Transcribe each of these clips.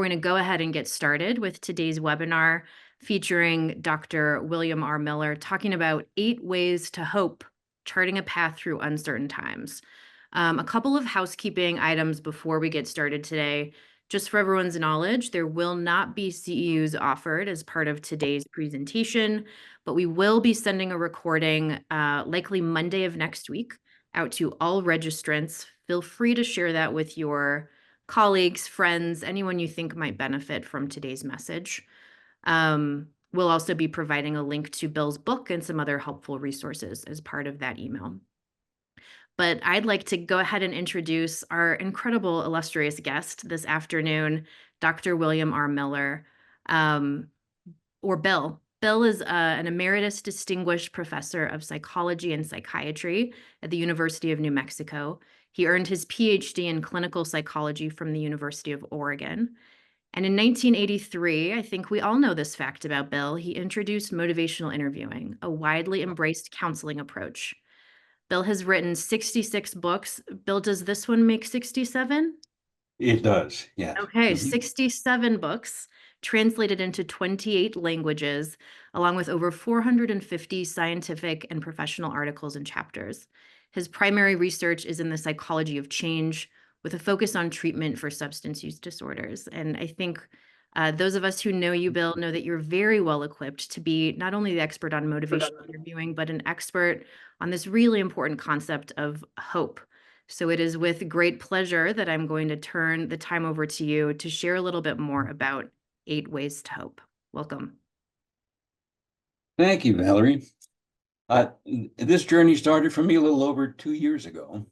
we're going to go ahead and get started with today's webinar featuring Dr. William R. Miller talking about 8 ways to hope, charting a path through uncertain times. A couple of housekeeping items before we get started today. Just for everyone's knowledge, there will not be CEUs offered as part of today's presentation, but we will be sending a recording likely Monday of next week out to all registrants. Feel free to share that with your colleagues, friends, anyone you think might benefit from today's message. We'll also be providing a link to Bill's book and some other helpful resources as part of that email. But I'd like to go ahead and introduce our incredible illustrious guest this afternoon, Dr. William R. Miller, or Bill. Bill is an emeritus distinguished professor of psychology and psychiatry at the University of New Mexico. He earned his PhD in clinical psychology from the University of Oregon. And in 1983, I think we all know this fact about Bill, he introduced motivational interviewing, a widely embraced counseling approach. Bill has written 66 books. Bill, does this one make 67? It does, yes. Okay, 67 books translated into 28 languages, along with over 450 scientific and professional articles and chapters. His primary research is in the psychology of change, with a focus on treatment for substance use disorders. And I think those of us who know you, Bill, know that you're very well equipped to be not only the expert on motivational interviewing, but an expert on this really important concept of hope. So it is with great pleasure that I'm going to turn the time over to you to share a little bit more about 8 Ways to Hope. Welcome. Thank you, Valerie. This journey started for me a little over 2 years ago.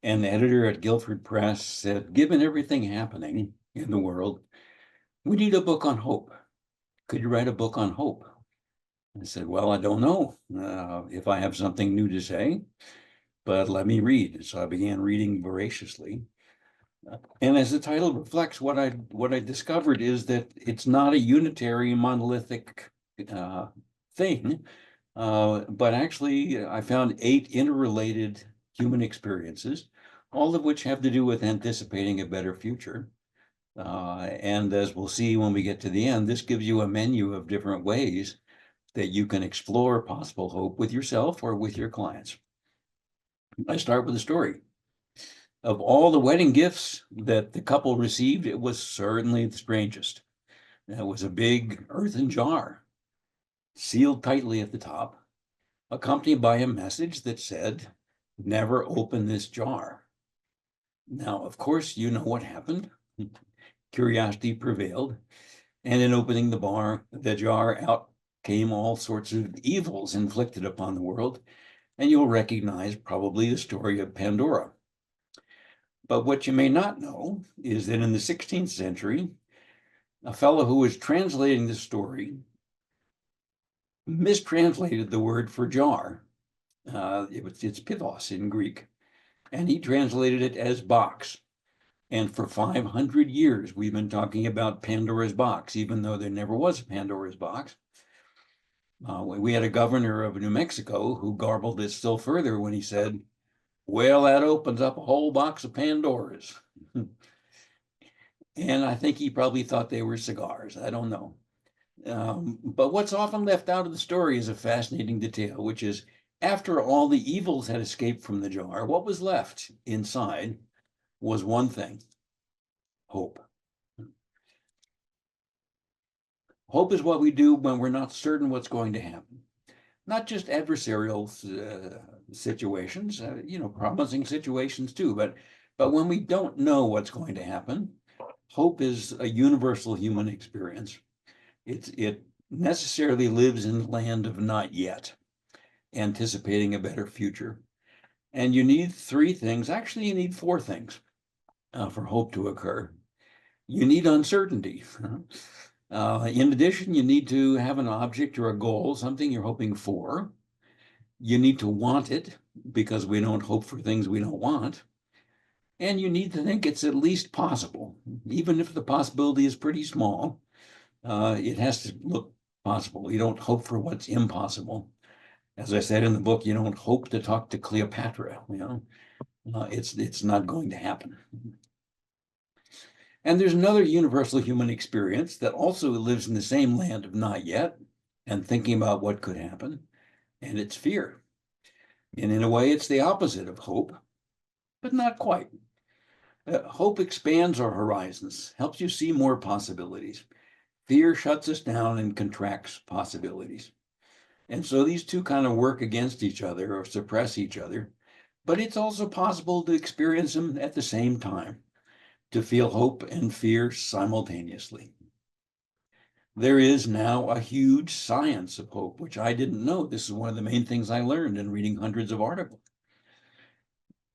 And the editor at Guilford Press said, given everything happening in the world, we need a book on hope. Could you write a book on hope? I said, well, I don't know if I have something new to say, but let me read. So I began reading voraciously. And as the title reflects, what I discovered is that it's not a unitary, monolithic thing, but actually I found 8 interrelated human experiences, all of which have to do with anticipating a better future. And as we'll see when we get to the end, this gives you a menu of different ways that you can explore possible hope with yourself or with your clients. I start with a story. Of all the wedding gifts that the couple received, it was certainly the strangest. It was a big earthen jar, sealed tightly at the top, accompanied by a message that said, never open this jar. Now, of course, you know what happened. Curiosity prevailed, and in opening the jar, out came all sorts of evils inflicted upon the world, and you'll recognize probably the story of Pandora. But what you may not know is that in the 16th century, a fellow who was translating the story mistranslated the word for jar. It's pithos in Greek, and he translated it as box. And for 500 years, we've been talking about Pandora's box, even though there never was a Pandora's box. We had a governor of New Mexico who garbled it still further when he said, well, that opens up a whole box of Pandoras. And I think he probably thought they were cigars. I don't know. But what's often left out of the story is a fascinating detail, which is after all the evils had escaped from the jar, what was left inside was one thing: hope. Hope is what we do when we're not certain what's going to happen. Not just adversarial situations, promising situations too, but when we don't know what's going to happen, hope is a universal human experience. It necessarily lives in the land of not yet, anticipating a better future. And you need 3 things, actually you need 4 things for hope to occur. You need uncertainty. In addition, you need to have an object or a goal, something you're hoping for. You need to want it, because we don't hope for things we don't want. And you need to think it's at least possible. Even if the possibility is pretty small, it has to look possible. You don't hope for what's impossible. As I said in the book, you don't hope to talk to Cleopatra, it's not going to happen. And there's another universal human experience that also lives in the same land of not yet and thinking about what could happen, and it's fear. And in a way, it's the opposite of hope, but not quite. Hope expands our horizons, helps you see more possibilities. Fear shuts us down and contracts possibilities. And so these two kind of work against each other or suppress each other, but it's also possible to experience them at the same time, to feel hope and fear simultaneously. There is now a huge science of hope, which I didn't know. This is one of the main things I learned in reading hundreds of articles.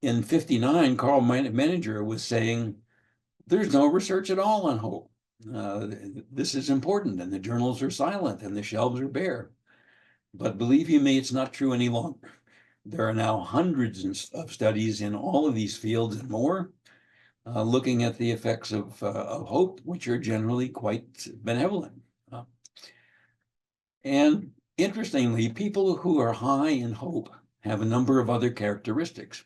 In 59, Carl Menninger was saying, there's no research at all on hope. This is important, and the journals are silent, and the shelves are bare. But believe you me, it's not true any longer. There are now hundreds of studies in all of these fields and more, looking at the effects of hope, which are generally quite benevolent. And interestingly, people who are high in hope have a number of other characteristics.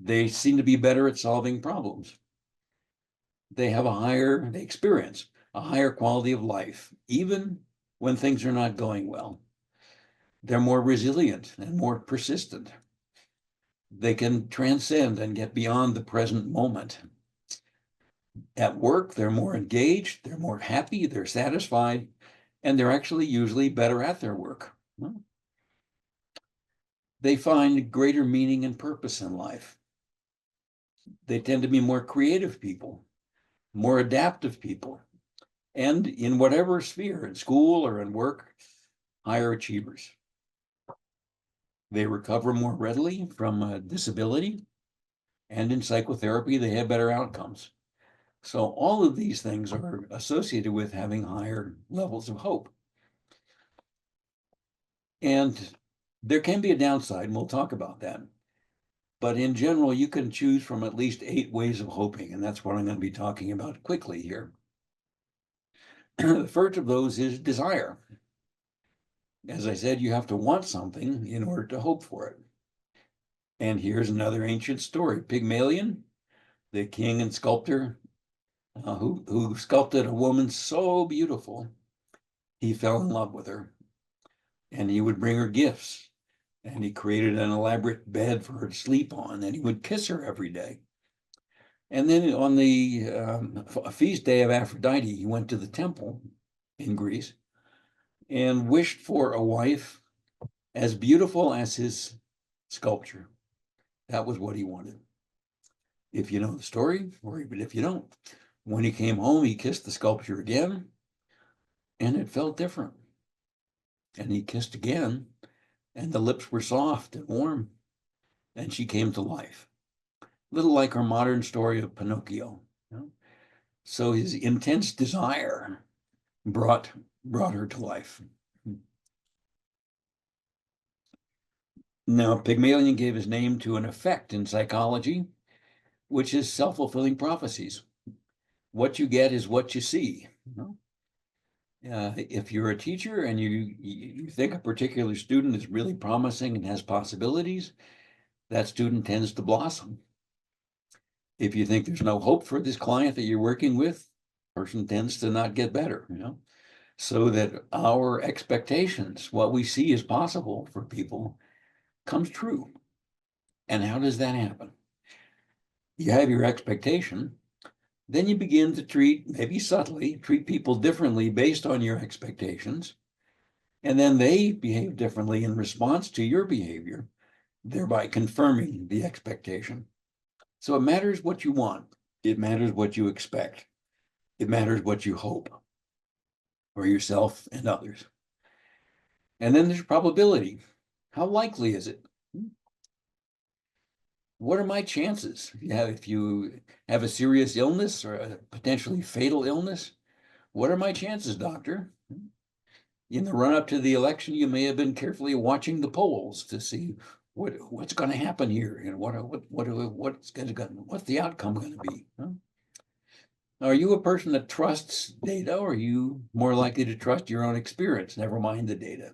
They seem to be better at solving problems. They experience a higher quality of life, even when things are not going well. They're more resilient and more persistent. They can transcend and get beyond the present moment. At work, they're more engaged, they're more happy, they're satisfied, and they're actually usually better at their work. They find greater meaning and purpose in life. They tend to be more creative people, more adaptive people, and in whatever sphere, in school or in work, higher achievers. They recover more readily from a disability, and in psychotherapy, they have better outcomes. So all of these things are associated with having higher levels of hope. And there can be a downside, and we'll talk about that. But in general, you can choose from at least 8 ways of hoping, and that's what I'm going to be talking about quickly here. The first of those is desire. As I said, you have to want something in order to hope for it. And here's another ancient story. Pygmalion, the king and sculptor, who sculpted a woman so beautiful, he fell in love with her. And he would bring her gifts. And he created an elaborate bed for her to sleep on, and he would kiss her every day. And then on the feast day of Aphrodite, he went to the temple in Greece and wished for a wife as beautiful as his sculpture. That was what he wanted. If you know the story, or even if you don't, when he came home, he kissed the sculpture again, and it felt different. And he kissed again, and the lips were soft and warm, and she came to life. A little like our modern story of Pinocchio. You know? So his intense desire brought her to life. Now, Pygmalion gave his name to an effect in psychology, which is self-fulfilling prophecies. What you get is what you see. You know? If you're a teacher and you think a particular student is really promising and has possibilities, that student tends to blossom. If you think there's no hope for this client that you're working with, person tends to not get better, you know? So that our expectations, what we see as possible for people, comes true. And how does that happen? You have your expectation, then you begin to treat, maybe subtly, treat people differently based on your expectations. And then they behave differently in response to your behavior, thereby confirming the expectation. So it matters what you want. It matters what you expect. It matters what you hope for yourself and others. And then there's probability. How likely is it? What are my chances? If you have a serious illness or a potentially fatal illness, what are my chances, doctor? In the run-up to the election, you may have been carefully watching the polls to see what's going to happen here and what's the outcome going to be. Huh? Are you a person that trusts data, or are you more likely to trust your own experience, never mind the data?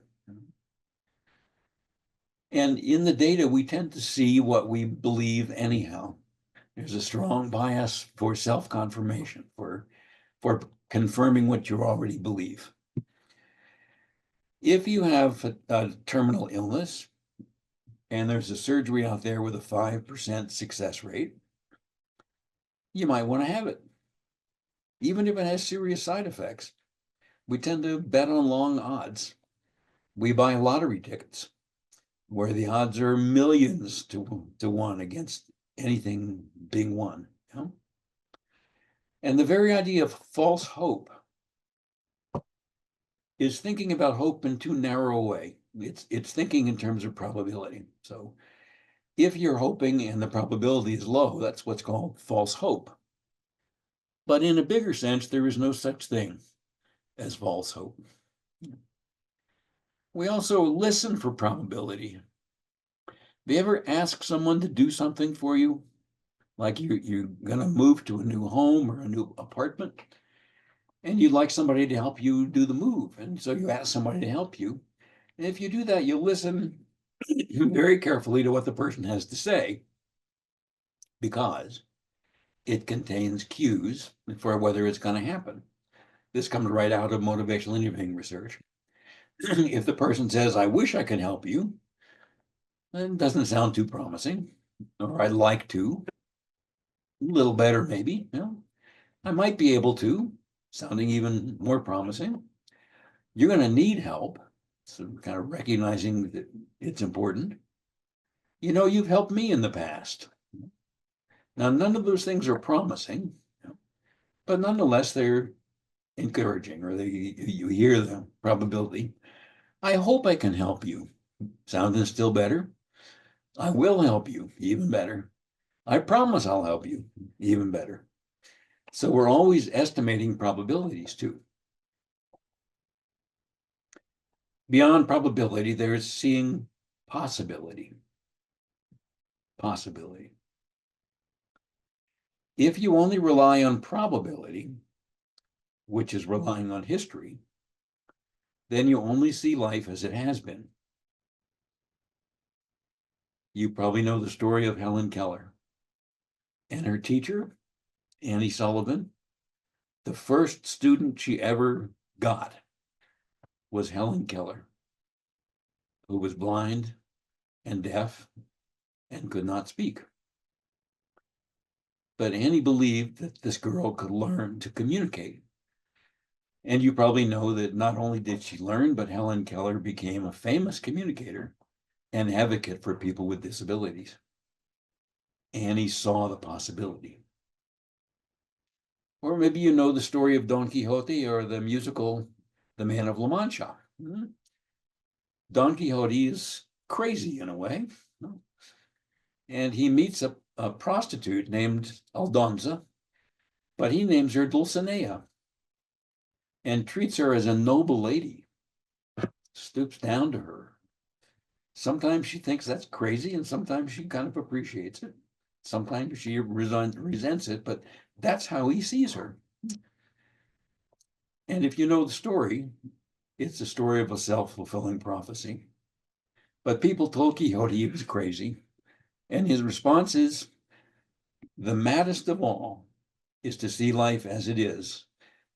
And in the data, we tend to see what we believe anyhow. There's a strong bias for self-confirmation, for confirming what you already believe. If you have a terminal illness and there's a surgery out there with a 5% success rate, you might want to have it, even if it has serious side effects. We tend to bet on long odds. We buy lottery tickets where the odds are millions to one against anything being won. You know? And the very idea of false hope is thinking about hope in too narrow a way. It's thinking in terms of probability. So if you're hoping and the probability is low, that's what's called false hope. But in a bigger sense, there is no such thing as false hope. We also listen for probability. Have you ever asked someone to do something for you? Like you're going to move to a new home or a new apartment, and you'd like somebody to help you do the move. And so you ask somebody to help you. And if you do that, you listen very carefully to what the person has to say, because it contains cues for whether it's going to happen. This comes right out of motivational interviewing research. If the person says, I wish I could help you, then it doesn't sound too promising, or I'd like to, a little better maybe, you know, I might be able to, sounding even more promising. You're going to need help, so kind of recognizing that it's important. You know, you've helped me in the past. Now, none of those things are promising, but nonetheless, they're encouraging, or you hear the probability. I hope I can help you. Sounding still better. I will help you, even better. I promise I'll help you, even better. So we're always estimating probabilities too. Beyond probability, there's seeing possibility. Possibility. If you only rely on probability, which is relying on history, then you only see life as it has been. You probably know the story of Helen Keller and her teacher, Annie Sullivan. The first student she ever got was Helen Keller, who was blind and deaf and could not speak. But Annie believed that this girl could learn to communicate. And you probably know that not only did she learn, but Helen Keller became a famous communicator and advocate for people with disabilities. Annie saw the possibility. Or maybe you know the story of Don Quixote or the musical The Man of La Mancha. Don Quixote is crazy in a way. And he meets a prostitute named Aldonza, but he names her Dulcinea and treats her as a noble lady, stoops down to her. Sometimes she thinks that's crazy, and sometimes she kind of appreciates it. Sometimes she resents it, but that's how he sees her. And if you know the story, it's a story of a self-fulfilling prophecy. But people told Quixote he was crazy, and his response is, the maddest of all is to see life as it is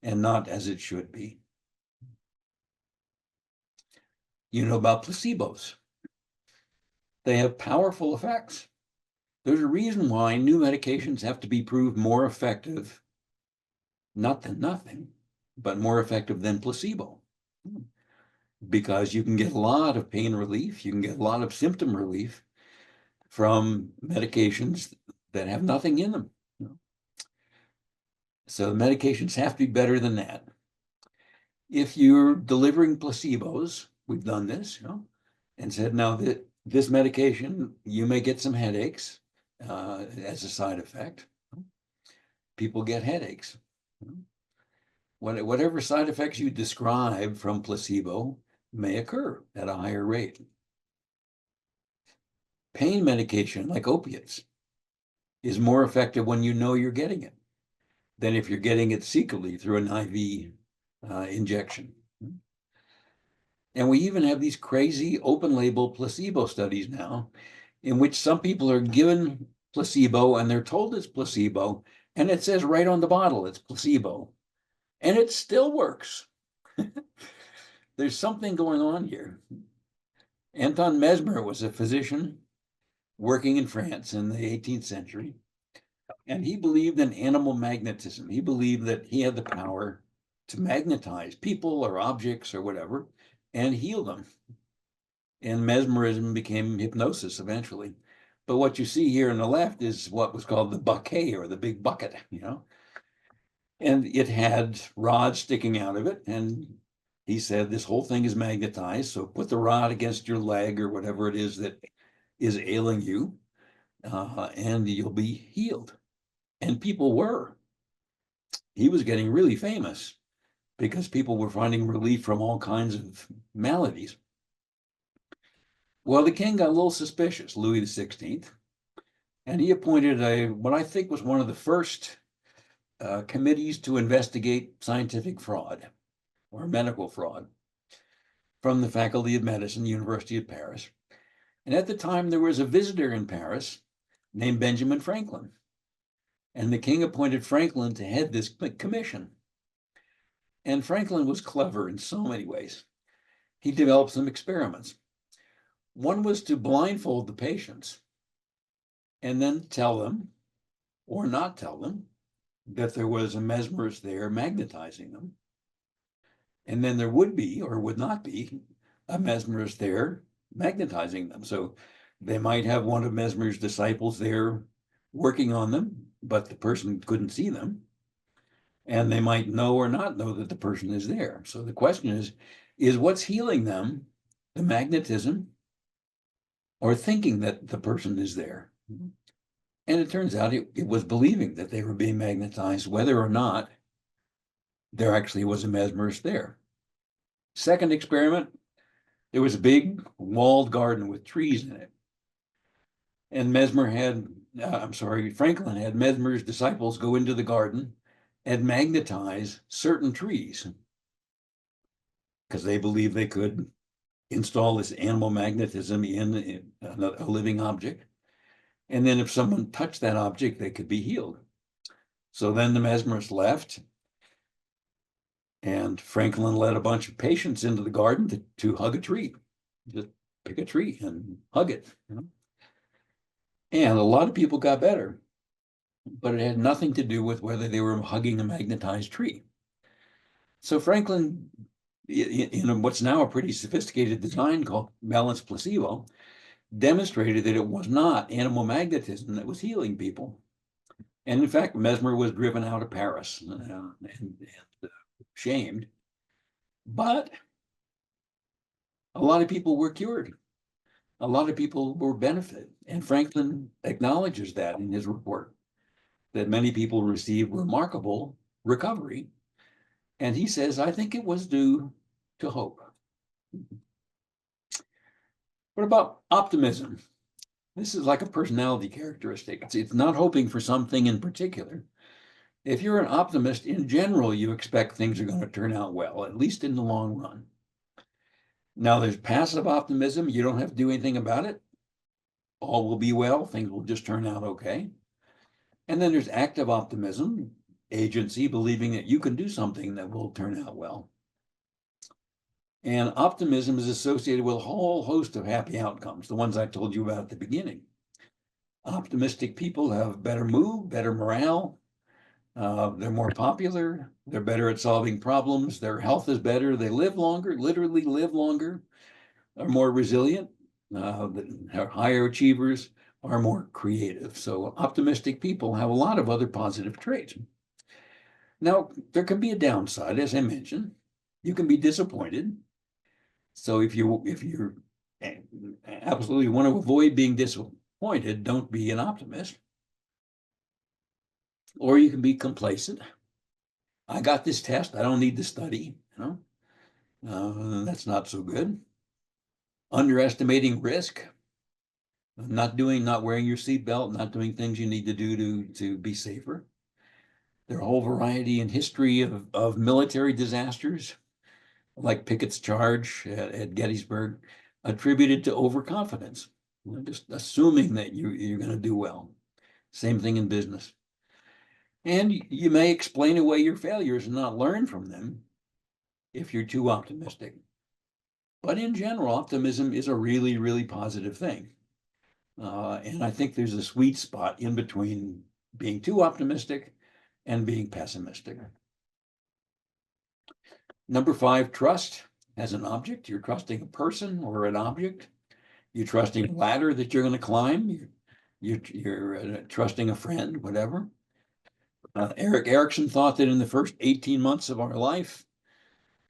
and not as it should be. You know about placebos. They have powerful effects. There's a reason why new medications have to be proved more effective, not than nothing, but more effective than placebo. Because you can get a lot of pain relief, you can get a lot of symptom relief from medications that have nothing in them. So the medications have to be better than that. If you're delivering placebos, we've done this, and said, now that this medication, you may get some headaches as a side effect. People get headaches. Whatever side effects you describe from placebo may occur at a higher rate. Pain medication, like opiates, is more effective when you know you're getting it than if you're getting it secretly through an IV injection. And we even have these crazy open label placebo studies now in which some people are given placebo, and they're told it's placebo, and it says right on the bottle it's placebo, and it still works. There's something going on here. Anton Mesmer was a physician working in France in the 18th century, and he believed in animal magnetism. He believed that he had the power to magnetize people or objects or whatever and heal them. And mesmerism became hypnosis eventually. But what you see here on the left is what was called the bucket, or the big bucket, and it had rods sticking out of it. And he said, this whole thing is magnetized. So put the rod against your leg or whatever it is that is ailing you, and you'll be healed. And people were. He was getting really famous because people were finding relief from all kinds of maladies. Well, the king got a little suspicious, Louis XVI, and he appointed what I think was one of the first committees to investigate scientific fraud or medical fraud from the Faculty of Medicine, University of Paris. And at the time, there was a visitor in Paris named Benjamin Franklin. And the king appointed Franklin to head this commission. And Franklin was clever in so many ways. He developed some experiments. One was to blindfold the patients and then tell them, or not tell them, that there was a mesmerist there magnetizing them. And then there would be, or would not be, a mesmerist there magnetizing them. So they might have one of Mesmer's disciples there working on them, but the person couldn't see them. And they might know or not know that the person is there. So the question is what's healing them, the magnetism, or thinking that the person is there? And it turns out it was believing that they were being magnetized, whether or not there actually was a mesmerist there. Second experiment, there was a big walled garden with trees in it. And Franklin had Mesmer's disciples go into the garden and magnetize certain trees because they believed they could install this animal magnetism in a living object. And then if someone touched that object, they could be healed. So then the mesmerists left, and Franklin led a bunch of patients into the garden to hug a tree. Just pick a tree and hug it. And a lot of people got better, but it had nothing to do with whether they were hugging a magnetized tree. So Franklin, in what's now a pretty sophisticated design called balanced placebo, demonstrated that it was not animal magnetism that was healing people. And in fact, Mesmer was driven out of Paris and shamed. But a lot of people were cured. A lot of people were benefited. And Franklin acknowledges that in his report, that many people received remarkable recovery. And he says, I think it was due to hope. What about optimism? This is like a personality characteristic. It's not hoping for something in particular. If you're an optimist, in general, you expect things are going to turn out well, at least in the long run. Now, there's passive optimism. You don't have to do anything about it. All will be well. Things will just turn out okay. And then there's active optimism, agency, believing that you can do something that will turn out well. And optimism is associated with a whole host of happy outcomes, the ones I told you about at the beginning. Optimistic people have better mood, better morale. They're more popular. They're better at solving problems. Their health is better. They live longer, literally live longer, are more resilient, are higher achievers, are more creative. So optimistic people have a lot of other positive traits. Now, there can be a downside, as I mentioned. You can be disappointed. So if you absolutely want to avoid being disappointed, don't be an optimist. Or you can be complacent. I got this test. I don't need to study. That's not so good. Underestimating risk. Not wearing your seatbelt, not doing things you need to do to be safer. There are a whole variety in history of military disasters, like Pickett's charge at Gettysburg, attributed to overconfidence, just assuming that you're going to do well. Same thing in business. And you may explain away your failures and not learn from them if you're too optimistic. But in general, optimism is a really, really positive thing. And I think there's a sweet spot in between being too optimistic and being pessimistic. Number 5, trust as an object. You're trusting a person or an object. You're trusting a ladder that you're going to climb. You're trusting a friend, whatever. Erik Erikson thought that in the first 18 months of our life,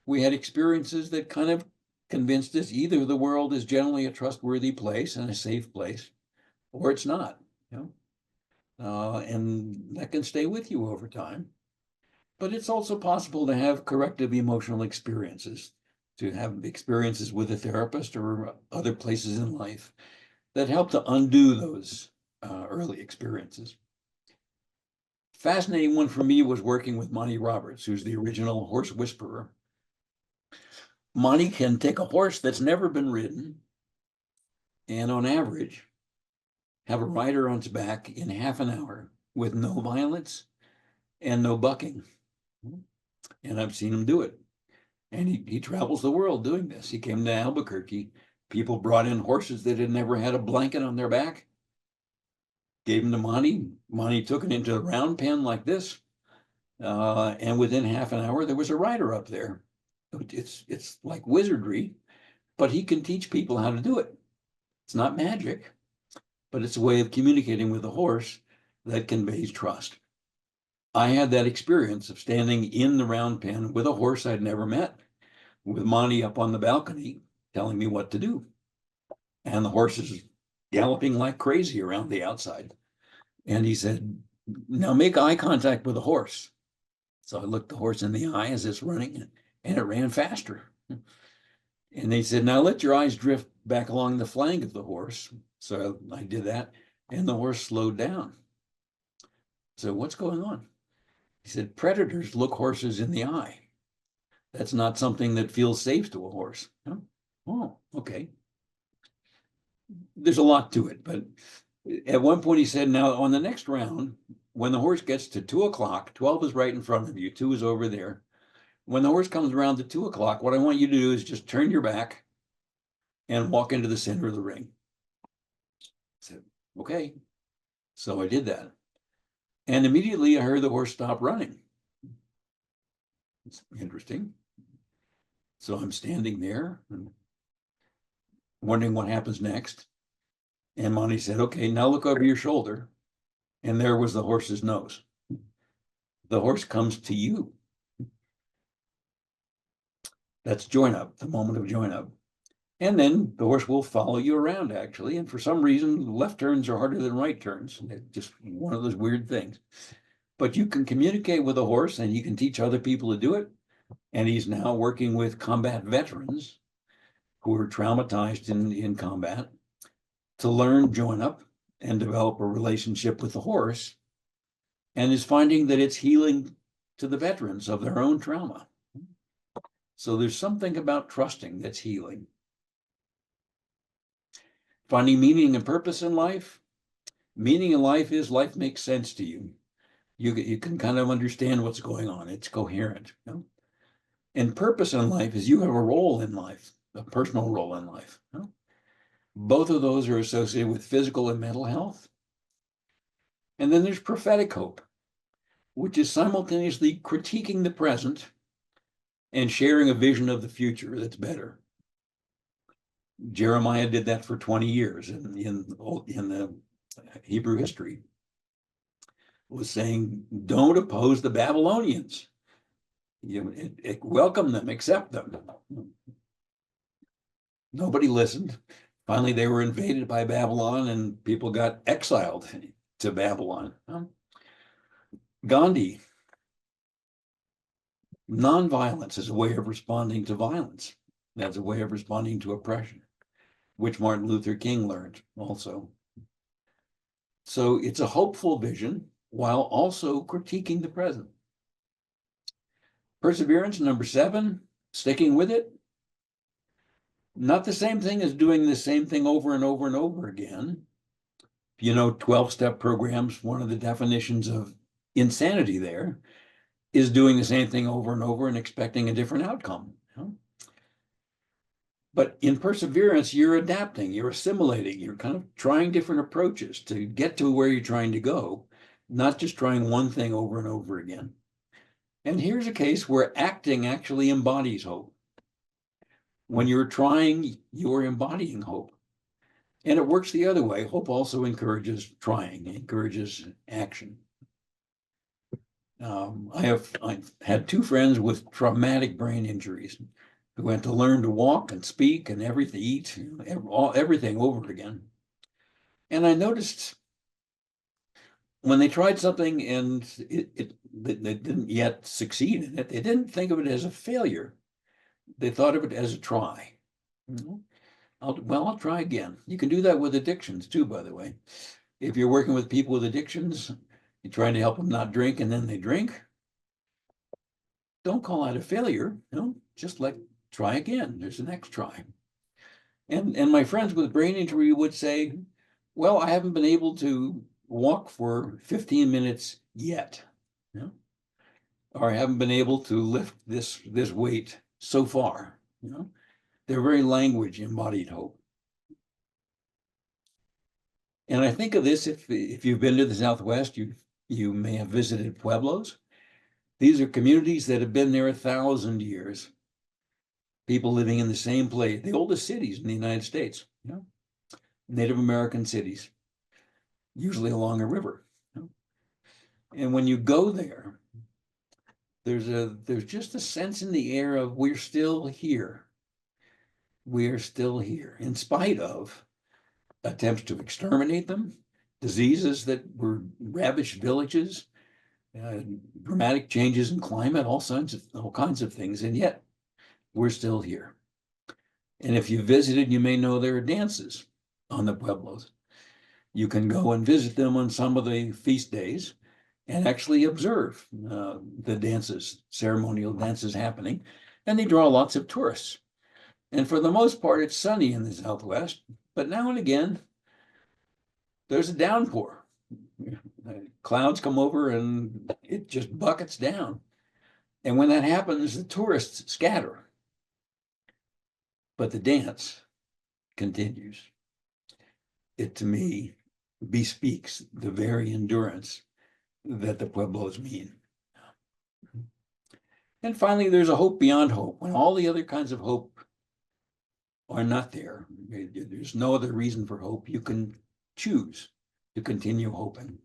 we had experiences that kind of convinced us either the world is generally a trustworthy place and a safe place, or it's not. You know? And that can stay with you over time. But it's also possible to have corrective emotional experiences, to have experiences with a therapist or other places in life that help to undo those early experiences. Fascinating one for me was working with Monty Roberts, who's the original horse whisperer. Monty can take a horse that's never been ridden and on average have a rider on its back in half an hour with no violence and no bucking. And I've seen him do it. And he travels the world doing this. He came to Albuquerque. People brought in horses that had never had a blanket on their back, gave them to Monty. Monty took it into a round pen like this. And within half an hour, there was a rider up there. It's like wizardry, but he can teach people how to do it. It's not magic, but it's a way of communicating with a horse that conveys trust. I had that experience of standing in the round pen with a horse I'd never met, with Monty up on the balcony telling me what to do. And the horse is galloping like crazy around the outside. And he said, now make eye contact with the horse. So I looked the horse in the eye as it's running, and it ran faster. And they said, now let your eyes drift back along the flank of the horse. So I did that, and the horse slowed down. So what's going on? He said, predators look horses in the eye. That's not something that feels safe to a horse. Oh, okay. There's a lot to it, but at one point he said, now on the next round, when the horse gets to 2 o'clock, 12 is right in front of you, 2 is over there. When the horse comes around to 2 o'clock, what I want you to do is just turn your back and walk into the center of the ring. I said, okay. So I did that. And immediately I heard the horse stop running. It's interesting. So I'm standing there and wondering what happens next. And Monty said, okay, now look over your shoulder. And there was the horse's nose. The horse comes to you. That's join up, the moment of join up. And then the horse will follow you around, actually. And for some reason, left turns are harder than right turns. It's just one of those weird things. But you can communicate with a horse and you can teach other people to do it. And he's now working with combat veterans who are traumatized in combat to learn join up and develop a relationship with the horse, and is finding that it's healing to the veterans of their own trauma. So there's something about trusting that's healing. Finding meaning and purpose in life. Meaning in life is life makes sense to you. You can kind of understand what's going on. It's coherent. You know? And purpose in life is you have a role in life, a personal role in life. You know? Both of those are associated with physical and mental health. And then there's prophetic hope, which is simultaneously critiquing the present and sharing a vision of the future that's better. Jeremiah did that for 20 years in the Hebrew history. Was saying, don't oppose the Babylonians. Welcome them, accept them. Nobody listened. Finally, they were invaded by Babylon and people got exiled to Babylon. Gandhi. Nonviolence is a way of responding to violence. That's a way of responding to oppression, which Martin Luther King learned also. So it's a hopeful vision while also critiquing the present. Perseverance, number 7, sticking with it. Not the same thing as doing the same thing over and over and over again, 12-step programs, one of the definitions of insanity there is doing the same thing over and over and expecting a different outcome. But in perseverance, you're adapting, you're assimilating, you're kind of trying different approaches to get to where you're trying to go, not just trying one thing over and over again. And here's a case where acting actually embodies hope. When you're trying, you're embodying hope. And it works the other way. Hope also encourages trying, encourages action. I've had two friends with traumatic brain injuries who had to learn to walk and speak and everything, eat, everything over again. And I noticed when they tried something and they didn't yet succeed in it, they didn't think of it as a failure. They thought of it as a try. I'll try again. You can do that with addictions too, by the way. If you're working with people with addictions, you're trying to help them not drink and then they drink, don't call that a failure. Just try again. There's the next try. And my friends with brain injury would say, well, I haven't been able to walk for 15 minutes yet. Or I haven't been able to lift this weight so far. Their very language embodied hope. And I think of this, if you've been to the Southwest, you may have visited pueblos. These are communities that have been there 1,000 years. People living in the same place, the oldest cities in the United States, Native American cities, usually along a river. And when you go there, there's just a sense in the air of we're still here. We're still here, in spite of attempts to exterminate them, diseases that were ravaged villages, dramatic changes in climate, all kinds of things, and yet we're still here. And if you visited, you may know there are dances on the pueblos. You can go and visit them on some of the feast days and actually observe the dances, ceremonial dances happening, and they draw lots of tourists. And for the most part, it's sunny in the Southwest, but now and again, there's a downpour. Clouds come over and it just buckets down. And when that happens, the tourists scatter. But the dance continues. It, to me, bespeaks the very endurance that the pueblos mean. And finally, there's a hope beyond hope. When all the other kinds of hope are not there, there's no other reason for hope, you can choose to continue hoping.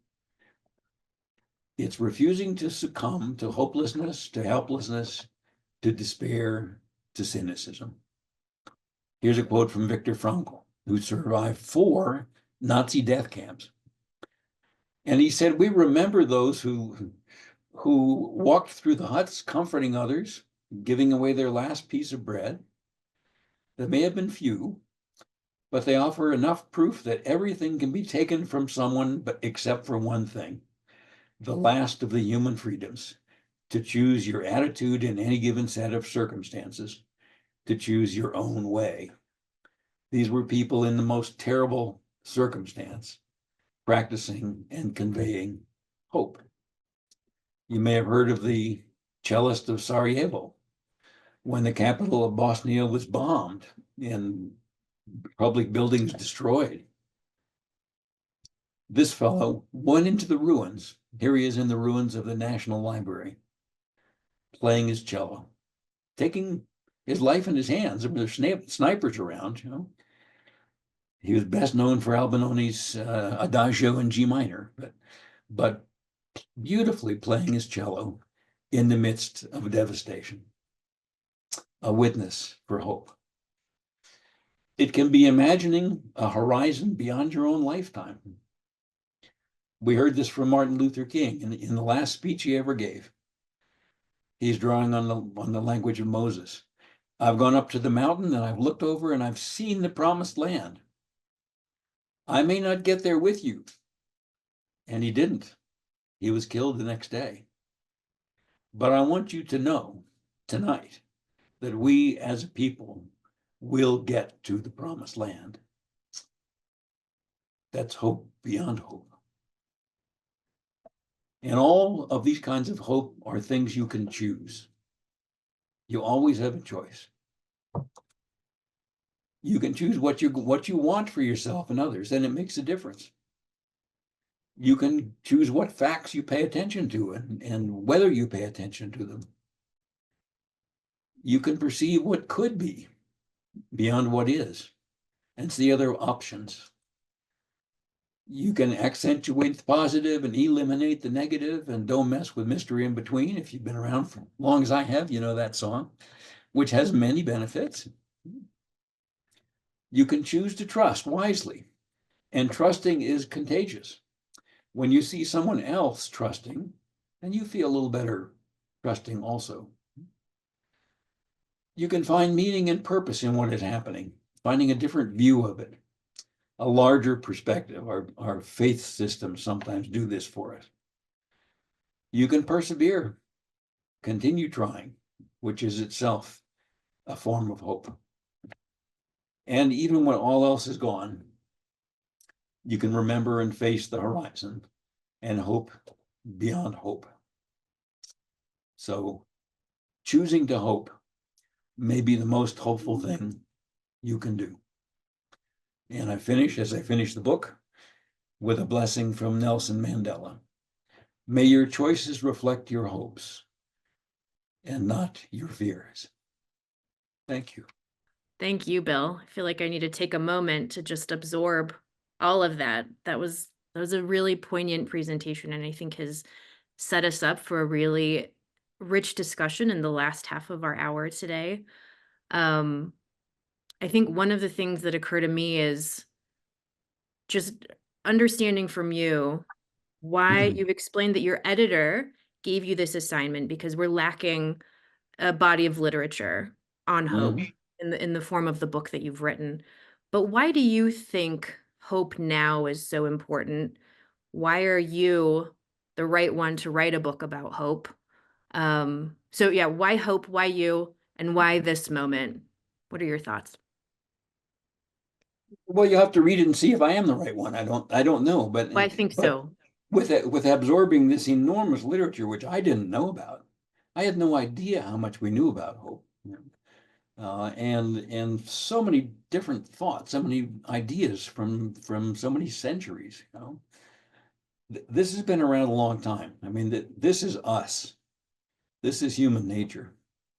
It's refusing to succumb to hopelessness, to helplessness, to despair, to cynicism. Here's a quote from Viktor Frankl, who survived 4 Nazi death camps. And he said, we remember those who walked through the huts comforting others, giving away their last piece of bread. There may have been few, but they offer enough proof that everything can be taken from someone except for one thing, the last of the human freedoms, to choose your attitude in any given set of circumstances, to choose your own way. These were people in the most terrible circumstance, practicing and conveying hope. You may have heard of the cellist of Sarajevo, when the capital of Bosnia was bombed and public buildings destroyed. This fellow went into the ruins. Here he is in the ruins of the National Library, playing his cello, taking his life in his hands. There were snipers around, He was best known for Albinoni's Adagio in G minor, but beautifully playing his cello in the midst of devastation. A witness for hope. It can be imagining a horizon beyond your own lifetime. We heard this from Martin Luther King in the last speech he ever gave. He's drawing on the language of Moses. I've gone up to the mountain and I've looked over and I've seen the promised land. I may not get there with you. And he didn't. He was killed the next day. But I want you to know tonight that we as a people will get to the promised land. That's hope beyond hope. And all of these kinds of hope are things you can choose. You always have a choice. You can choose what you want for yourself and others, and it makes a difference. You can choose what facts you pay attention to and whether you pay attention to them. You can perceive what could be beyond what is and see other options. You can accentuate the positive and eliminate the negative, and don't mess with mystery in between. If you've been around for as long as I have, you know that song, which has many benefits. You can choose to trust wisely, and trusting is contagious. When you see someone else trusting, then you feel a little better trusting also. You can find meaning and purpose in what is happening, finding a different view of it, a larger perspective. Our faith systems sometimes do this for us. You can persevere, continue trying, which is itself a form of hope. And even when all else is gone, you can remember and face the horizon and hope beyond hope. So choosing to hope may be the most hopeful thing you can do. And as I finish the book, with a blessing from Nelson Mandela. May your choices reflect your hopes and not your fears. Thank you. Thank you, Bill. I feel like I need to take a moment to just absorb all of that. That was a really poignant presentation, and I think has set us up for a really rich discussion in the last half of our hour today. Um, I think one of the things that occur to me is just understanding from you why Mhm. you've explained that your editor gave you this assignment because we're lacking a body of literature on hope Mhm. in the form of the book that you've written. But why do you think hope now is so important? Why are you the right one to write a book about hope? So yeah, why hope? Why you? And why this moment? What are your thoughts? Well, you have to read it and see if I am the right one. I don't know, Well, I think but so. with absorbing this enormous literature, which I didn't know about, I had no idea how much we knew about hope. And so many different thoughts, so many ideas from so many centuries. This has been around a long time. I mean, this is us. This is human nature,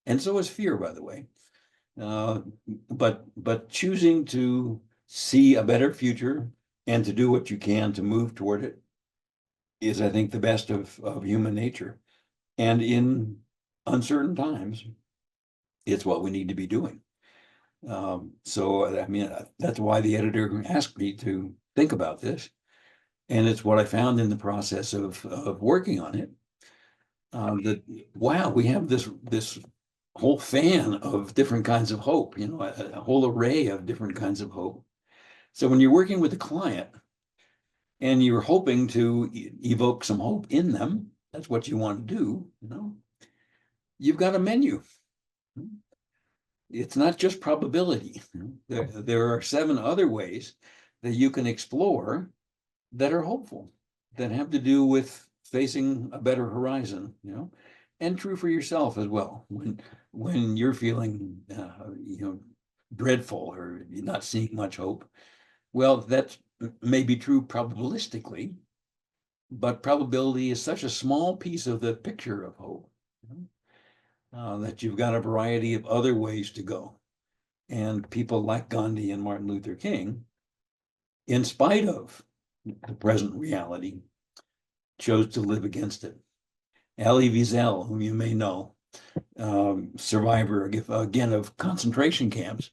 and so is fear, by the way. Uh, but choosing to see a better future and to do what you can to move toward it is, I think, the best of human nature. And in uncertain times, it's what we need to be doing. So, I mean, that's why the editor asked me to think about this. And it's what I found in the process of working on it. That wow, we have this whole fan of different kinds of hope, a whole array of different kinds of hope. So when you're working with a client and you're hoping to evoke some hope in them, that's what you want to do. You've got a menu. It's not just probability. There are 7 other ways that you can explore that are hopeful, that have to do with facing a better horizon, and true for yourself as well. When you're feeling, dreadful or you're not seeing much hope, well, that may be true probabilistically, but probability is such a small piece of the picture of hope, that you've got a variety of other ways to go. And people like Gandhi and Martin Luther King, in spite of the present reality, chose to live against it. Elie Wiesel, whom you may know, survivor again of concentration camps,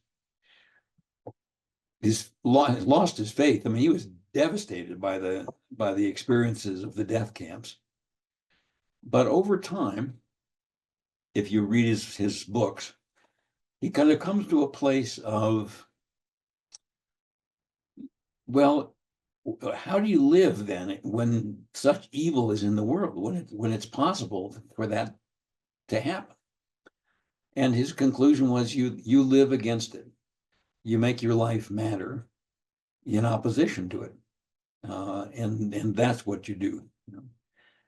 has lost his faith. I mean, he was devastated by the experiences of the death camps. But over time, if you read his books, he kind of comes to a place of, well, how do you live then when such evil is in the world, when it's possible for that to happen? And his conclusion was, you live against it. You make your life matter in opposition to it. And that's what you do. You know?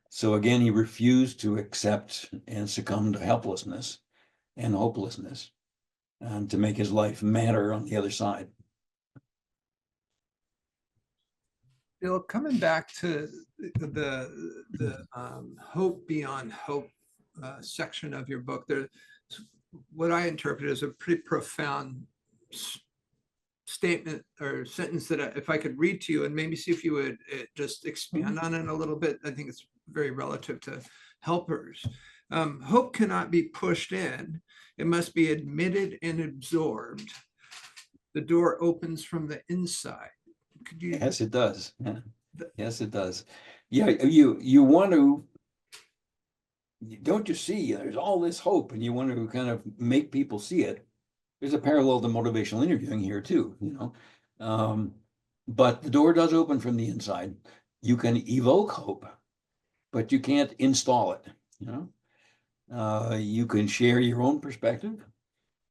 So again, he refused to accept and succumb to helplessness and hopelessness, and to make his life matter on the other side. Bill, coming back to the hope beyond hope section of your book, there's what I interpret as a pretty profound statement or sentence that if I could read to you and maybe see if you would just expand on it a little bit. I think it's very relative to helpers. Hope cannot be pushed in. It must be admitted and absorbed. The door opens from the inside. Could you? Yes, it does. Yeah. Yes, it does. Yeah, you want to, don't you see, there's all this hope, and you want to kind of make people see it. There's a parallel to motivational interviewing here too, you know. But the door does open from the inside. You can evoke hope, but you can't install it, you know. You can share your own perspective.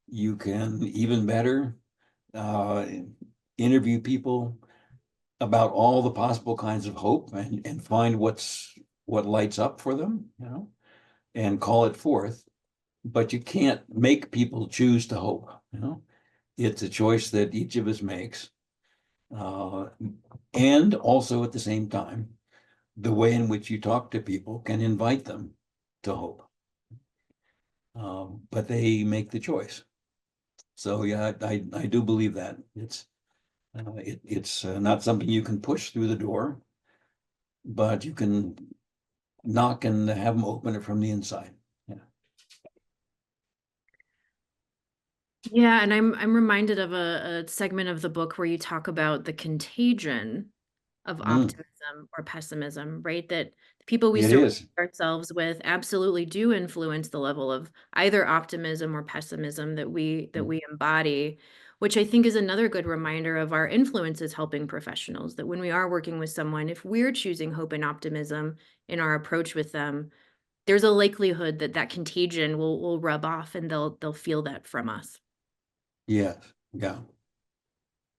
You can, even better, interview people about all the possible kinds of hope, and find what lights up for them, you know, and call it forth. But you can't make people choose to hope, you know. It's a choice that each of us makes. And also at the same time, the way in which you talk to people can invite them to hope. But they make the choice. So yeah, I do believe that it's not something you can push through the door, but you can knock and have them open it from the inside. Yeah. Yeah, and I'm reminded of a segment of the book where you talk about the contagion of Mm, optimism or pessimism, right? That the people we it surround is. ourselves with absolutely do influence the level of either optimism or pessimism that Mm, we embody, which I think is another good reminder of our influence as helping professionals, that when we are working with someone, if we're choosing hope and optimism in our approach with them, there's a likelihood that that contagion will rub off and they'll feel that from us. yes. Yeah.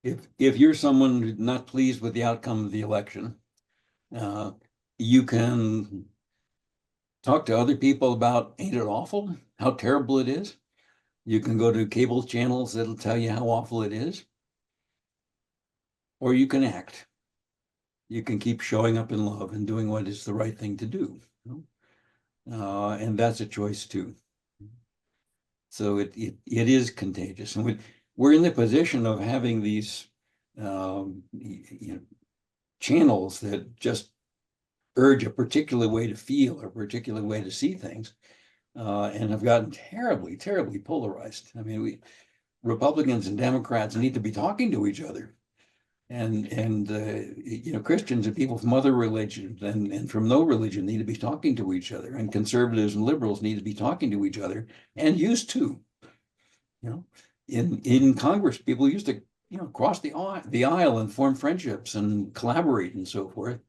If you're someone who's not pleased with the outcome of the election, uh, you can talk to other people about, ain't it awful, how terrible it is. You can go to cable channels that'll tell you how awful it is, or you can act. You can keep showing up in love and doing what is the right thing to do. You know? And that's a choice too. So it is contagious, and we're in the position of having these you know, channels that just urge a particular way to feel or a particular way to see things, and have gotten terribly, terribly polarized. I mean, Republicans and Democrats need to be talking to each other, and you know, Christians and people from other religions and from no religion need to be talking to each other, and conservatives and liberals need to be talking to each other, and used to, you know, in Congress, people used to, you know, cross the aisle and form friendships and collaborate and so forth.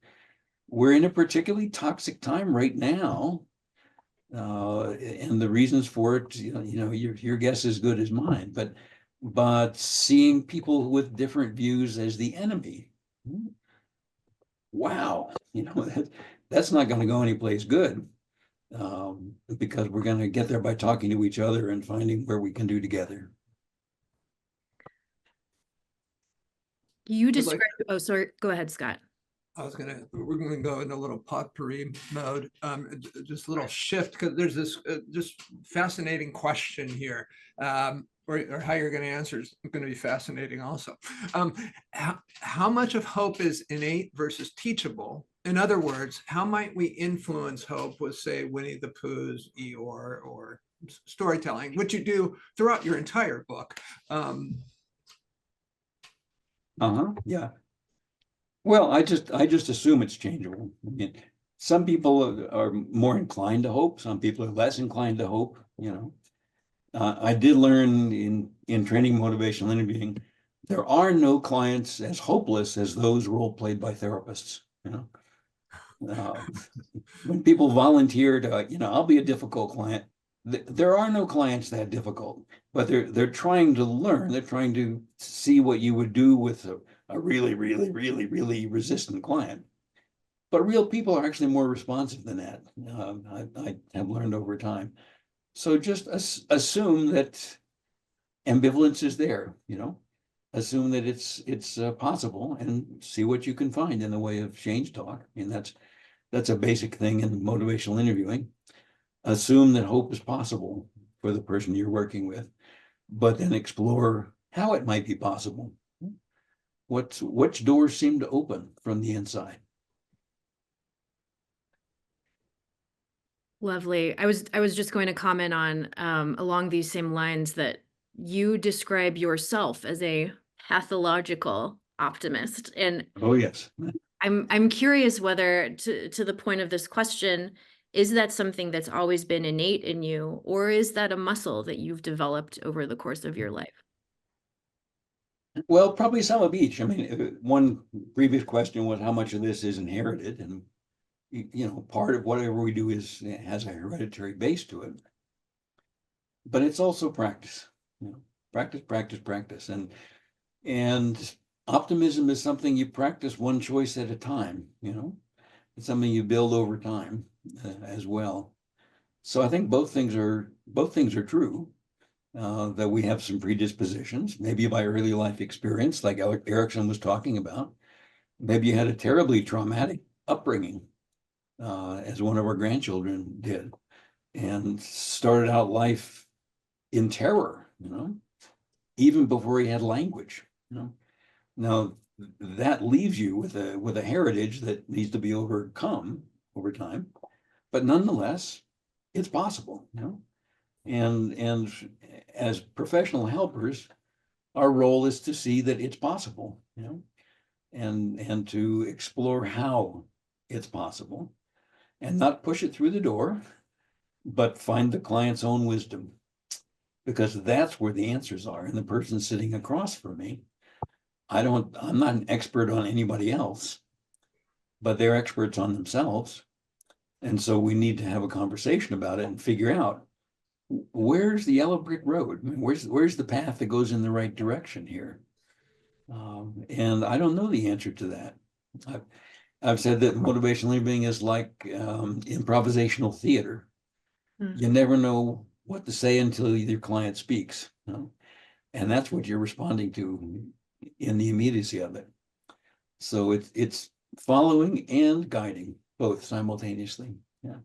We're in a particularly toxic time right now, and the reasons for it, you know, your guess is as good as mine. But seeing people with different views as the enemy, wow, you know, that's not going to go anyplace good, because we're going to get there by talking to each other and finding where we can do together. You I'd like, described, oh, sorry, go ahead, Scott. we're gonna go in a little potpourri mode, just a little shift, because there's this just fascinating question here, or how you're gonna answer is gonna be fascinating also. How much of hope is innate versus teachable? In other words, how might we influence hope with, say, Winnie the Pooh's Eeyore or storytelling, which you do throughout your entire book? Yeah. Well, I just assume it's changeable. I mean, some people are more inclined to hope. Some people are less inclined to hope. You know, I did learn in training motivational interviewing, there are no clients as hopeless as those role played by therapists. You know, uh, when people volunteer to, you know, I'll be a difficult client. There are no clients that difficult, but they're trying to learn. They're trying to see what you would do with a really, really, really, really resistant client. But real people are actually more responsive than that. I have learned over time. So just assume that ambivalence is there, assume that it's possible and see what you can find in the way of change talk. I mean, that's a basic thing in motivational interviewing. Assume that hope is possible for the person you're working with, but then explore how it might be possible. Which doors seem to open from the inside? Lovely. I was just going to comment on along these same lines that you describe yourself as a pathological optimist. And Oh, yes. I'm curious whether to the point of this question, is that something that's always been innate in you, or is that a muscle that you've developed over the course of your life? Well, probably some of each. I mean, one previous question was how much of this is inherited, and part of whatever we do has a hereditary base to it, but it's also practice. Practice, practice, practice, and optimism is something you practice one choice at a time. It's something you build over time as well. So I think both things are true. That we have some predispositions, maybe by early life experience, like Erickson was talking about. Maybe you had a terribly traumatic upbringing, as one of our grandchildren did, and started out life in terror, even before he had language. Now that leaves you with a heritage that needs to be overcome over time, but nonetheless, it's possible. And as professional helpers, our role is to see that it's possible, and to explore how it's possible, and not push it through the door, but find the client's own wisdom, because that's where the answers are. And the person sitting across from me, I'm not an expert on anybody else, but they're experts on themselves. And so we need to have a conversation about it and figure out, where's the yellow brick road? I mean, where's the path that goes in the right direction here? And I don't know the answer to that. I've said that motivational interviewing is like improvisational theater. You never know what to say until your client speaks, and that's what you're responding to in the immediacy of it. So it's following and guiding both simultaneously. Yeah.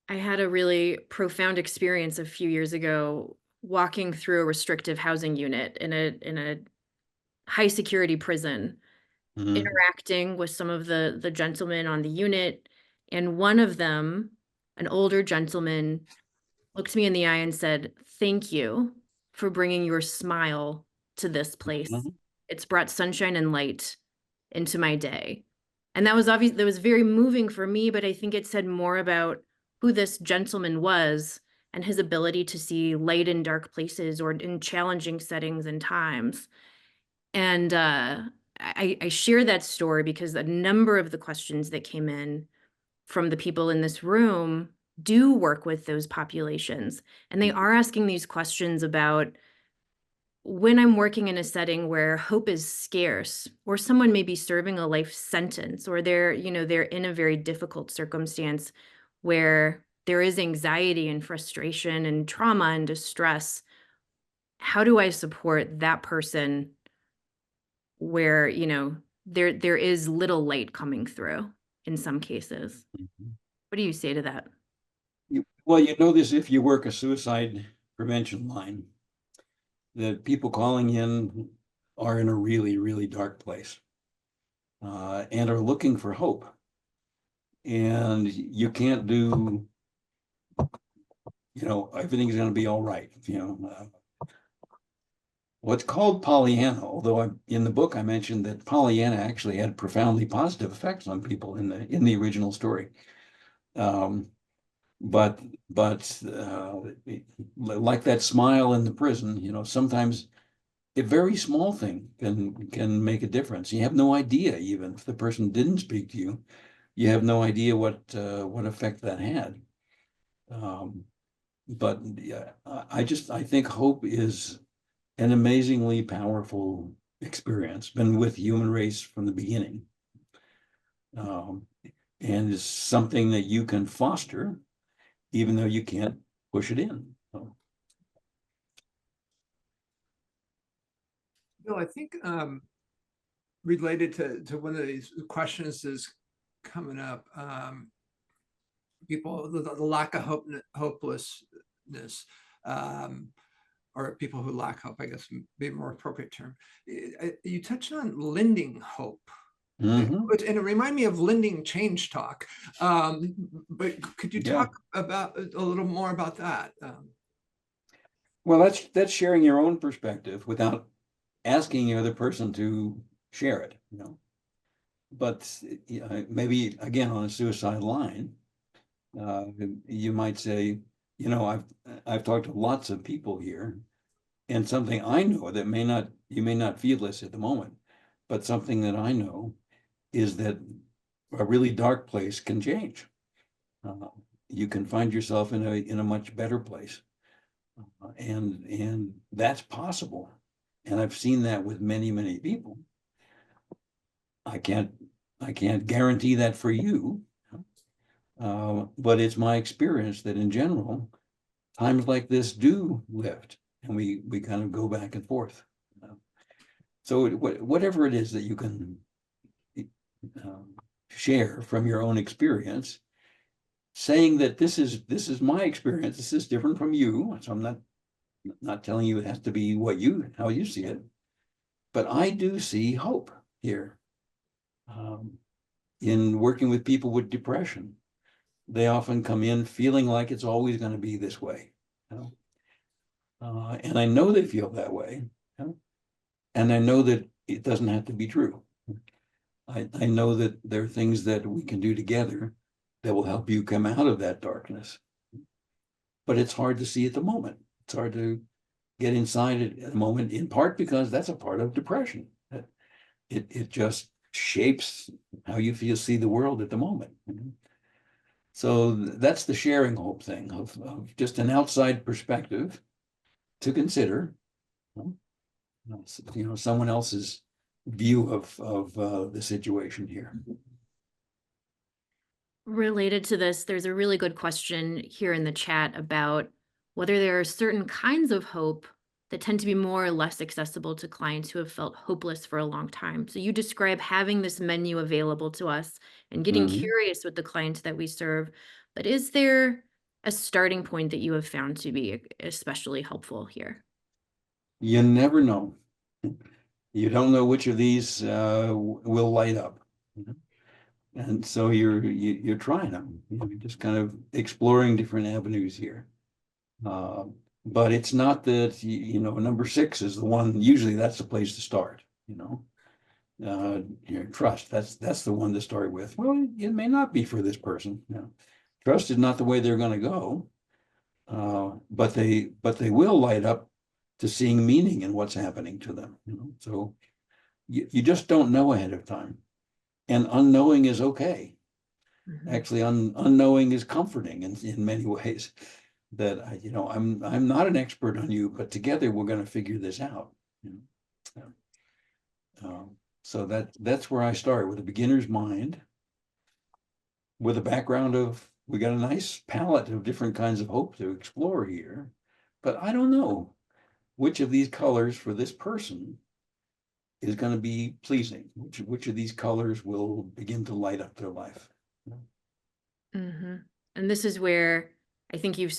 I had a really profound experience a few years ago walking through a restrictive housing unit in a high security prison, Mhm. interacting with some of the gentlemen on the unit, and one of them, an older gentleman, looked me in the eye and said, "Thank you for bringing your smile to this place. Mhm. It's brought sunshine and light into my day." And that was obvious, that was very moving for me, but I think it said more about who this gentleman was and his ability to see light in dark places or in challenging settings and times. And I share that story because a number of the questions that came in from the people in this room do work with those populations. And they are asking these questions about, when I'm working in a setting where hope is scarce, or someone may be serving a life sentence, or they're in a very difficult circumstance where there is anxiety and frustration and trauma and distress, how do I support that person where, there is little light coming through in some cases? Mhm. What do you say to that? Well, you know this if you work a suicide prevention line, that people calling in are in a really, really dark place, and are looking for hope. And you can't do, everything's going to be all right. What's called Pollyanna, although in the book I mentioned that Pollyanna actually had profoundly positive effects on people in the original story. Um, but like that smile in the prison, sometimes a very small thing can make a difference. You have no idea, even if the person didn't speak to you, you have no idea what effect that had. Um, but yeah, I think hope is an amazingly powerful experience, been with the human race from the beginning. And is something that you can foster, even though you can't push it in. So, Bill, I think related to one of these questions is coming up. People, the lack of hopelessness, or people who lack hope, I guess, would be a more appropriate term. You touched on lending hope. mhm. And it reminded me of lending change talk. But could you Yeah. talk about a little more about that? Well, that's sharing your own perspective without asking the other person to share it, you know. But maybe again on a suicide line, you might say, you know, I've talked to lots of people here, and something I know that you may not feel this at the moment, but something that I know is that a really dark place can change. You can find yourself in a much better place, and that's possible. And I've seen that with many people. I can't guarantee that for you, but it's my experience that in general, times like this do lift, and we kind of go back and forth. So whatever it is that you can share from your own experience, saying that this is my experience, this is different from you, so I'm not telling you it has to be how you see it, but I do see hope here. In working with people with depression, they often come in feeling like it's always going to be this way, you know? And I know they feel that way, you know? And I know that it doesn't have to be true. I know that there are things that we can do together that will help you come out of that darkness. But it's hard to see at the moment. It's hard to get inside it at the moment, in part because that's a part of depression. It just shapes how you see the world at the moment. So that's the sharing hope thing of just an outside perspective to consider, you know, someone else's view of the situation here. Related to this, there's a really good question here in the chat about whether there are certain kinds of hope that tend to be more or less accessible to clients who have felt hopeless for a long time. So you describe having this menu available to us and getting curious with the clients that we serve. But is there a starting point that you have found to be especially helpful here? You never know. You don't know which of these will light up. And so you're trying them. You're just kind of exploring different avenues here. But it's not that, you know, number 6 is the one, usually that's the place to start, you know. Your trust, that's the one to start with. Well, it may not be for this person. You know. Trust is not the way they're going to go, but they will light up to seeing meaning in what's happening to them. You know? So you just don't know ahead of time, and unknowing is okay. Actually, unknowing is comforting in many ways. That you know, I'm not an expert on you, but together we're going to figure this out. You know? So that's where I start, with a beginner's mind, with a background of, we got a nice palette of different kinds of hope to explore here, but I don't know which of these colors for this person is going to be pleasing. Which of these colors will begin to light up their life. And this is where I think you've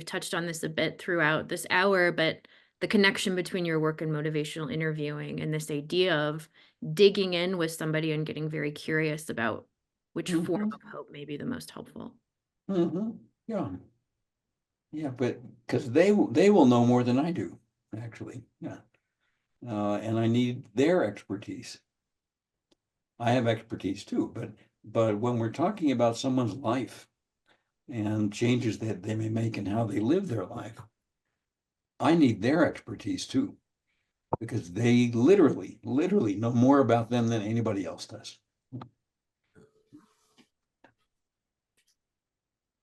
touched on this a bit throughout this hour, but the connection between your work and motivational interviewing, and this idea of digging in with somebody and getting very curious about which form of hope may be the most helpful. Yeah. Yeah, but because they will know more than I do, actually. Yeah. And I need their expertise. I have expertise too, but when we're talking about someone's life and changes that they may make in how they live their life, I need their expertise too, because they literally know more about them than anybody else does.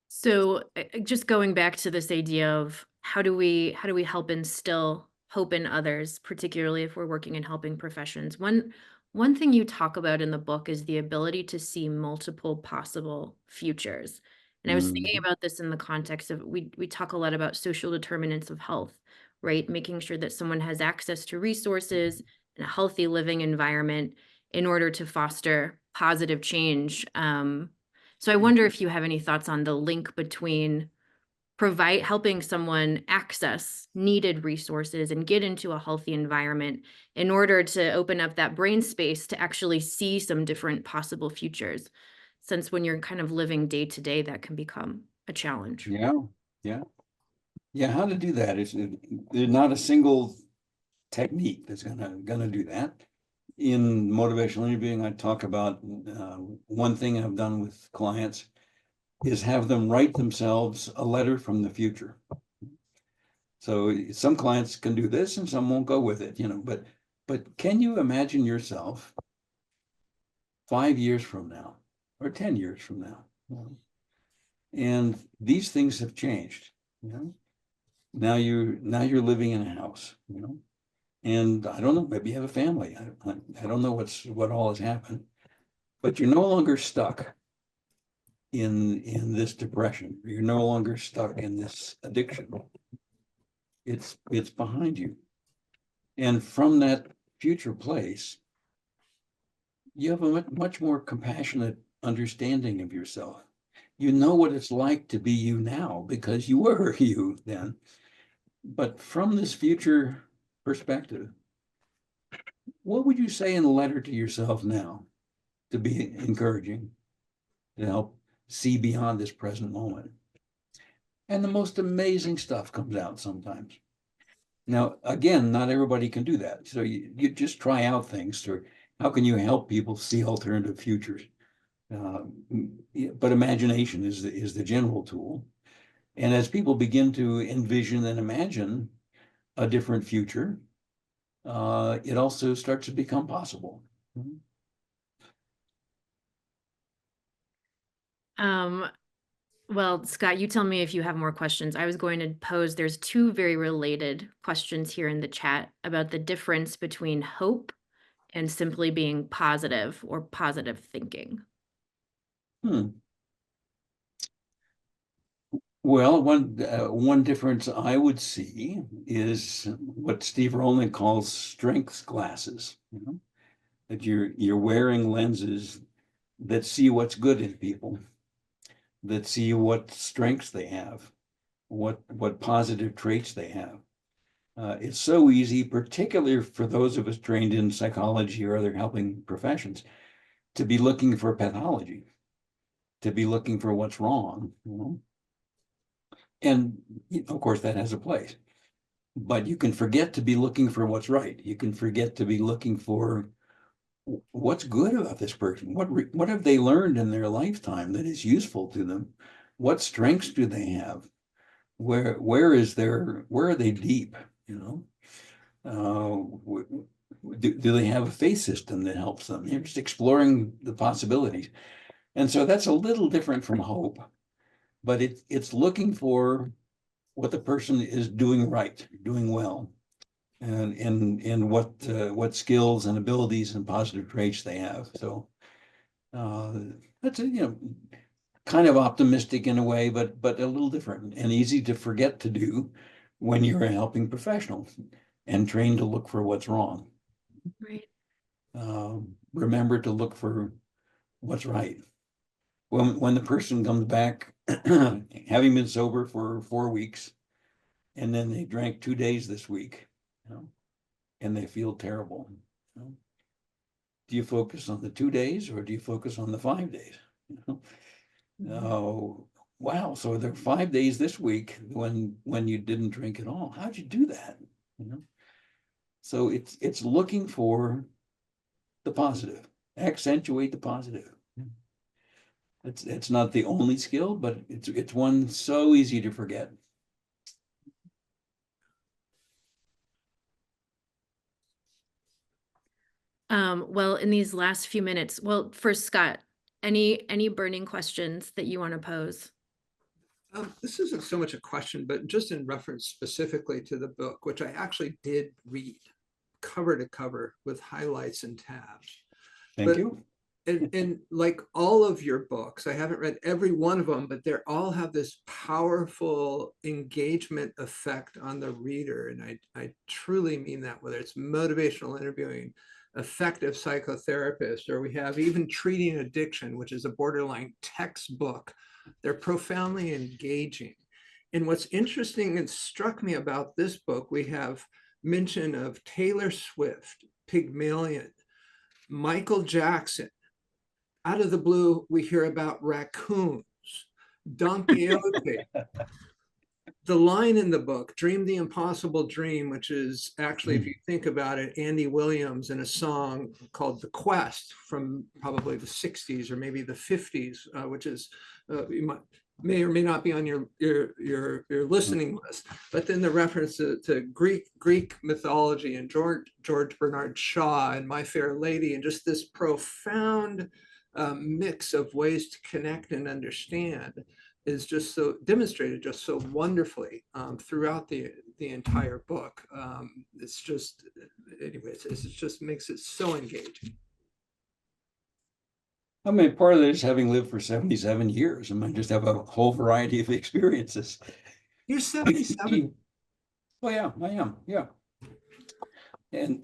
So just going back to this idea of how do we help instill hope in others, particularly if we're working in helping professions. One thing you talk about in the book is the ability to see multiple possible futures. And I was thinking Mhm. about this in the context of we talk a lot about social determinants of health, right? Making sure that someone has access to resources and a healthy living environment in order to foster positive change. So I wonder if you have any thoughts on the link between helping someone access needed resources and get into a healthy environment in order to open up that brain space to actually see some different possible futures. Since when you're kind of living day to day, that can become a challenge. Yeah, yeah, yeah. How to do that is there's not a single technique that's gonna do that. In motivational interviewing, I talk about one thing I've done with clients is have them write themselves a letter from the future. So some clients can do this and some won't go with it, but can you imagine yourself 5 years from now or 10 years from now? And these things have changed, you know. Now you're living in a house, and I don't know, maybe you have a family. I don't know what all has happened, but you're no longer stuck in this depression. You're no longer stuck in this addiction. It's behind you. And from that future place, you have a much more compassionate understanding of yourself. You know what it's like to be you now because you were you then. But from this future perspective, what would you say in a letter to yourself now to be encouraging, to help see beyond this present moment? And the most amazing stuff comes out sometimes. Now, again, not everybody can do that. So you just try out things to how can you help people see alternative futures? Uh, but imagination is the general tool. And as people begin to envision and imagine a different future, it also starts to become possible. Um, well, Scott, you tell me if you have more questions. I was going to pose, there's two very related questions here in the chat about the difference between hope and simply being positive or positive thinking. Hmm. Well, one difference I would see is what Steve Rollman calls strengths glasses. That you're wearing lenses that see what's good in people, that see what strengths they have, what positive traits they have. It's so easy, particularly for those of us trained in psychology or other helping professions, to be looking for pathology, to be looking for what's wrong. And of course, that has a place. But you can forget to be looking for what's right. You can forget to be looking for what's good about this person. What have they learned in their lifetime that is useful to them? What strengths do they have? Where are they deep? Do they have a faith system that helps them? You're just exploring the possibilities. And so that's a little different from hope, but it's looking for what the person is doing right, doing well, and what skills and abilities and positive traits they have. So uh, that's kind of optimistic in a way, but a little different and easy to forget to do when you're a helping professional and trained to look for what's wrong. Right. Remember to look for what's right. When the person comes back, having been sober for 4 weeks, and then they drank 2 days this week, and they feel terrible. Do you focus on the 2 days or do you focus on the 5 days? Oh, wow. So there are 5 days this week when you didn't drink at all. How'd you do that? So it's looking for the positive, accentuate the positive. It's not the only skill, but it's one so easy to forget. Well, in these last few minutes, well, first, Scott, any burning questions that you want to pose? This isn't so much a question, but just in reference specifically to the book, which I actually did read cover to cover with highlights and tabs. Thank But you. and like all of your books, I haven't read every one of them, but they all have this powerful engagement effect on the reader. And I truly mean that, whether it's motivational interviewing, effective psychotherapist, or we have even treating addiction, which is a borderline textbook. They're profoundly engaging. And what's interesting and struck me about this book, we have mention of Taylor Swift, Pygmalion, Michael Jackson. Out of the blue, we hear about raccoons, Don Quixote. The line in the book, Dream the Impossible Dream, which is actually, if you think about it, Andy Williams in a song called The Quest from probably the 60s or maybe the 50s, which is, may or may not be on your listening list. But then the reference to Greek mythology and George Bernard Shaw and My Fair Lady, and just this profound mix of ways to connect and understand is just so demonstrated just so wonderfully throughout the entire book. It's just, anyways, it just makes it so engaging. I mean, part of it is having lived for 77 years, and I just have a whole variety of experiences. You're 77? Oh yeah, I am. Yeah. And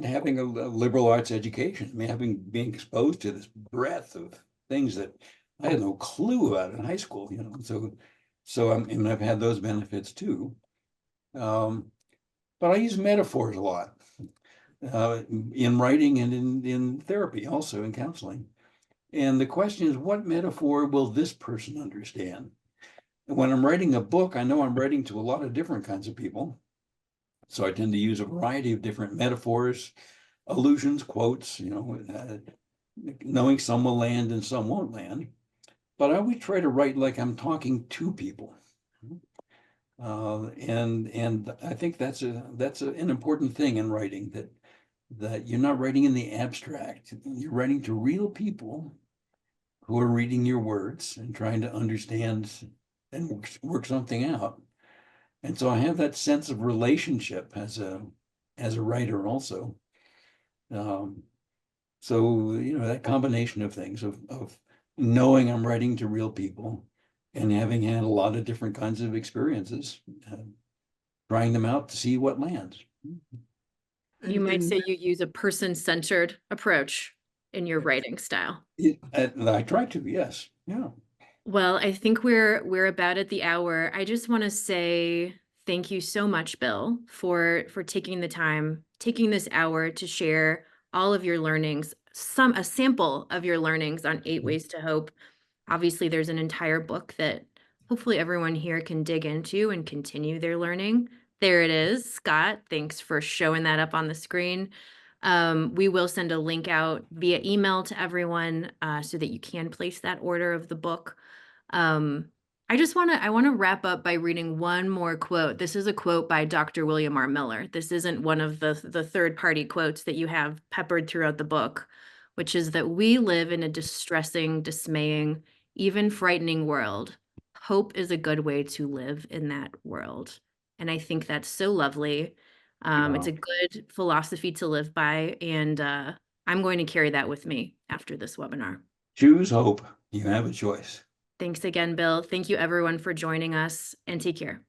having a liberal arts education. I mean, having being exposed to this breadth of things that I had no clue about in high school, you know. So and I've had those benefits too. But I use metaphors a lot in writing and in therapy, also in counseling. And the question is, what metaphor will this person understand? And when I'm writing a book, I know I'm writing to a lot of different kinds of people. So I tend to use a variety of different metaphors, allusions, quotes, you know, knowing some will land and some won't land. But I always try to write like I'm talking to people. And I think that's an important thing in writing, that you're not writing in the abstract. You're writing to real people who are reading your words and trying to understand and work something out. And so I have that sense of relationship as a writer also. So, you know, that combination of things of knowing I'm writing to real people and having had a lot of different kinds of experiences, trying them out to see what lands. You might say you use a person-centered approach in your writing style. I try to, yes. Yeah. Well, I think we're about at the hour. I just want to say thank you so much, Bill, for taking the time, taking this hour to share all of your learnings, a sample of your learnings on 8 Ways to Hope. Obviously, there's an entire book that hopefully everyone here can dig into and continue their learning. There it is. Scott, thanks for showing that up on the screen. We will send a link out via email to everyone so that you can place that order of the book. I want to wrap up by reading one more quote. This is a quote by Dr. William R. Miller. This isn't one of the third-party quotes that you have peppered throughout the book, which is that we live in a distressing, dismaying, even frightening world. Hope is a good way to live in that world. And I think that's so lovely. It's a good philosophy to live by, and I'm going to carry that with me after this webinar. Choose hope. You have a choice. Thanks again, Bill. Thank you, everyone, for joining us, and take care.